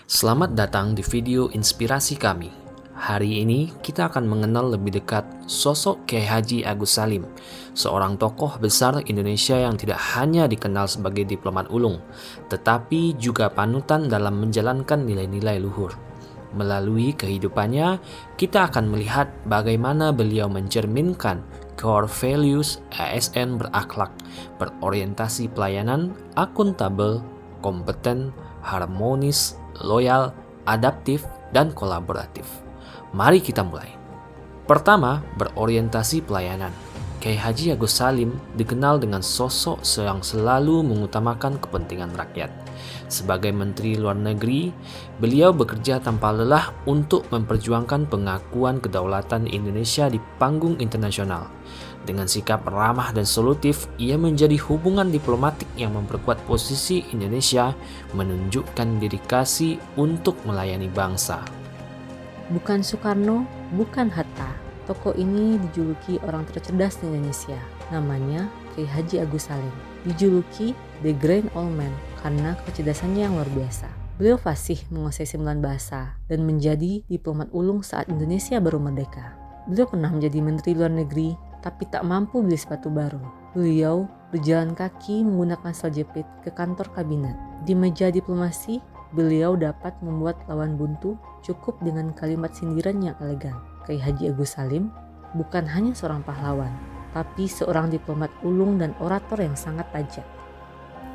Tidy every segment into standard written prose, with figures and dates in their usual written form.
Selamat datang di video inspirasi kami. Hari ini kita akan mengenal lebih dekat sosok Kiai Haji Agus Salim, seorang tokoh besar Indonesia yang tidak hanya dikenal sebagai diplomat ulung, tetapi juga panutan dalam menjalankan nilai-nilai luhur. Melalui kehidupannya, kita akan melihat bagaimana beliau mencerminkan core values ASN berakhlak, berorientasi pelayanan, akuntabel, kompeten, harmonis, loyal, adaptif, dan kolaboratif. Mari kita mulai. Pertama, berorientasi pelayanan. Kiai Haji Agus Salim dikenal dengan sosok yang selalu mengutamakan kepentingan rakyat. Sebagai Menteri Luar Negeri, beliau bekerja tanpa lelah untuk memperjuangkan pengakuan kedaulatan Indonesia di panggung internasional. Dengan sikap ramah dan solutif, ia menjadi hubungan diplomatik yang memperkuat posisi Indonesia, menunjukkan dedikasi untuk melayani bangsa. Bukan Soekarno, bukan Hatta. Tokoh ini dijuluki orang tercerdas di Indonesia. Namanya Kiai Haji Agus Salim. Dijuluki The Grand Old Man karena kecerdasannya yang luar biasa. Beliau fasih menguasai 9 bahasa dan menjadi diplomat ulung saat Indonesia baru merdeka. Beliau pernah menjadi Menteri Luar Negeri, tapi tak mampu beli sepatu baru. Beliau berjalan kaki menggunakan sel jepit ke kantor kabinet. Di meja diplomasi, beliau dapat membuat lawan buntu cukup dengan kalimat sindiran yang elegan. Kiai Haji Agus Salim bukan hanya seorang pahlawan, tapi seorang diplomat ulung dan orator yang sangat tajam.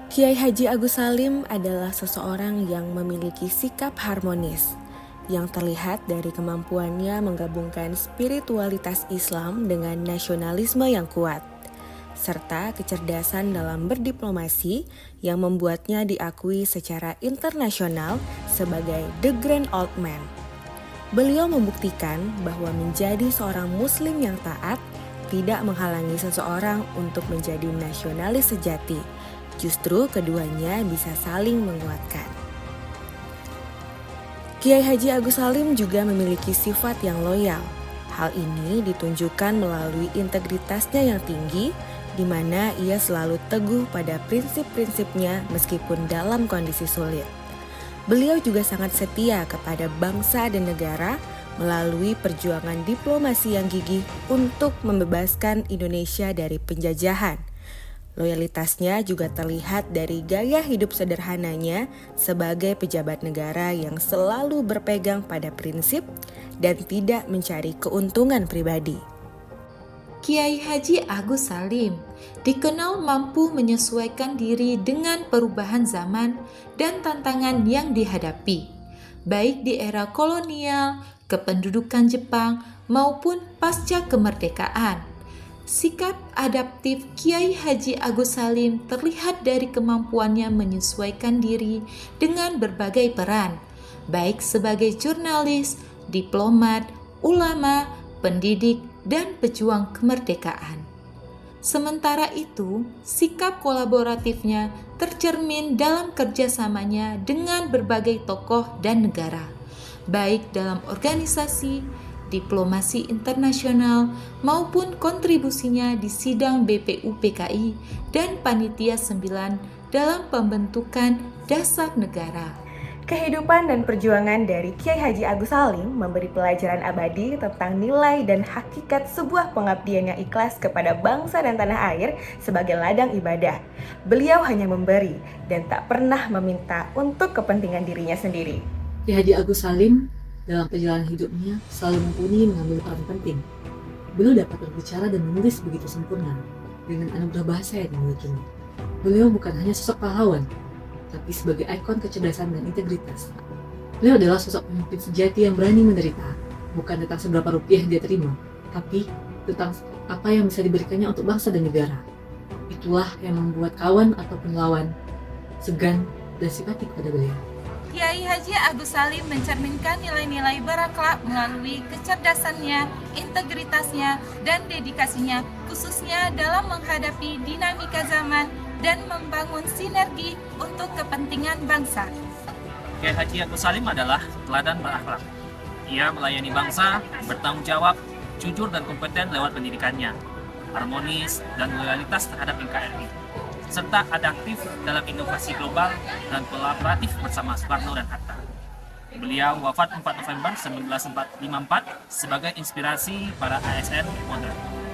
Kiai Haji Agus Salim adalah seseorang yang memiliki sikap harmonis, yang terlihat dari kemampuannya menggabungkan spiritualitas Islam dengan nasionalisme yang kuat, serta kecerdasan dalam berdiplomasi yang membuatnya diakui secara internasional sebagai The Grand Old Man. Beliau membuktikan bahwa menjadi seorang muslim yang taat tidak menghalangi seseorang untuk menjadi nasionalis sejati. Justru keduanya bisa saling menguatkan. Kiai Haji Agus Salim juga memiliki sifat yang loyal. Hal ini ditunjukkan melalui integritasnya yang tinggi, di mana ia selalu teguh pada prinsip-prinsipnya meskipun dalam kondisi sulit. Beliau juga sangat setia kepada bangsa dan negara melalui perjuangan diplomasi yang gigih untuk membebaskan Indonesia dari penjajahan. Loyalitasnya juga terlihat dari gaya hidup sederhananya sebagai pejabat negara yang selalu berpegang pada prinsip dan tidak mencari keuntungan pribadi. Kiai Haji Agus Salim dikenal mampu menyesuaikan diri dengan perubahan zaman dan tantangan yang dihadapi, baik di era kolonial, kependudukan Jepang, maupun pasca kemerdekaan. Sikap adaptif Kiai Haji Agus Salim terlihat dari kemampuannya menyesuaikan diri dengan berbagai peran, baik sebagai jurnalis, diplomat, ulama, pendidik, dan pejuang kemerdekaan. Sementara itu, sikap kolaboratifnya tercermin dalam kerjasamanya dengan berbagai tokoh dan negara, baik dalam organisasi, diplomasi internasional, maupun kontribusinya di sidang BPUPKI dan Panitia 9 dalam pembentukan dasar negara. Kehidupan dan perjuangan dari Kiai Haji Agus Salim memberi pelajaran abadi tentang nilai dan hakikat sebuah pengabdian yang ikhlas kepada bangsa dan tanah air sebagai ladang ibadah. Beliau hanya memberi dan tak pernah meminta untuk kepentingan dirinya sendiri. Kiai Haji Agus Salim dalam perjalanan hidupnya selalu mumpuni mengambil peran penting. Beliau dapat berbicara dan menulis begitu sempurna dengan anugerah bahasa yang dimilikinya. Beliau bukan hanya sosok pahlawan, tapi sebagai ikon kecerdasan dan integritas. Beliau adalah sosok pemimpin sejati yang berani menderita, bukan tentang seberapa rupiah dia terima, tapi tentang apa yang bisa diberikannya untuk bangsa dan negara. Itulah yang membuat kawan ataupun lawan segan dan simpatik pada beliau. Kiai Haji Agus Salim mencerminkan nilai-nilai berakhlak melalui kecerdasannya, integritasnya, dan dedikasinya, khususnya dalam menghadapi dinamika zaman dan membangun sinergi untuk kepentingan bangsa. Kiai Haji Agus Salim adalah teladan berakhlak. Ia melayani bangsa, bertanggung jawab, jujur dan kompeten lewat pendidikannya, harmonis dan loyalitas terhadap NKRI. serta adaptif dalam inovasi global dan kolaboratif bersama Soekarno dan Hatta. Beliau wafat 4 November 1954 sebagai inspirasi para ASN modern.